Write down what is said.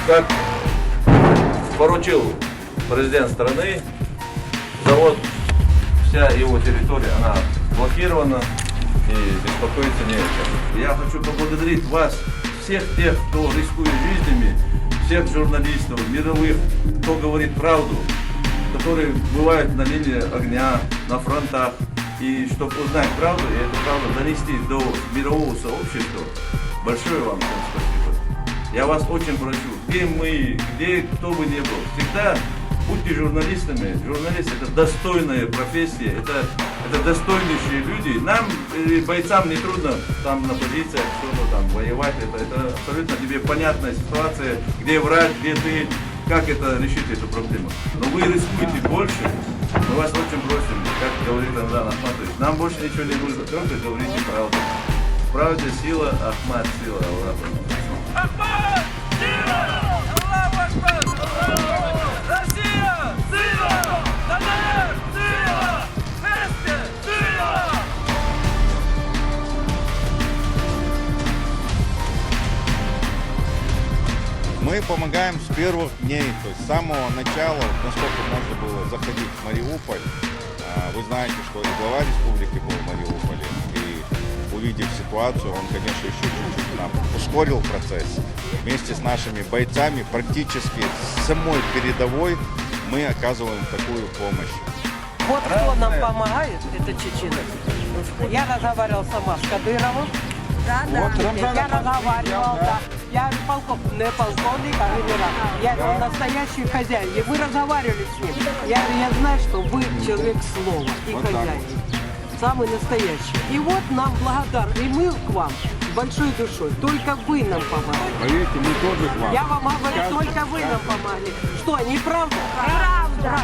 как поручил президент страны, завод, вся его территория, она блокирована и беспокоиться не о чем. Я хочу поблагодарить вас, всех тех, кто рискует жизнями, всех журналистов, мировых, кто говорит правду, которые бывают на линии огня, на фронтах. И чтобы узнать правду, и эту правду донести до мирового сообщества, большое вам всем спасибо. Я вас очень прошу, где мы, где кто бы ни был, всегда будьте журналистами. Журналист — это достойная профессия, это достойнейшие люди. Нам, бойцам, не трудно там на позициях что-то там воевать. Это абсолютно тебе понятная ситуация, где враг, где ты, как это решить эту проблему. Но вы рискуете больше. Мы вас очень просим, как говорит Рамзан Ахматович, нам больше ничего не нужно, только говорите правду. Правда сила, Ахмат сила. Ахмат сила! Аллаху Акбар! Россия сила! ДНР сила! Вместе сила! Мы помогаем с первых дней, то есть с самого начала, насколько можно было заходить в Мариуполь. Вы знаете, что и глава республики был в Мариуполе, и увидев ситуацию, он, конечно, еще чуть-чуть нам ускорил процесс. Вместе с нашими бойцами, практически с самой передовой, мы оказываем такую помощь. Вот кто нам помогает, это чеченцы. Я разговаривал сама с Кадыровым. Я разговаривал, да. Я не полковник, а генерал. Я настоящий хозяин. И вы разговаривали с ним. Я знаю, что вы человек слова и хозяин. Самый настоящий. И вот нам благодарны. И мы к вам большой душой. Только вы нам помогли. Поверьте, мы тоже к вам. Я вам говорю, только вы нам помогли. Что, неправда? Правда.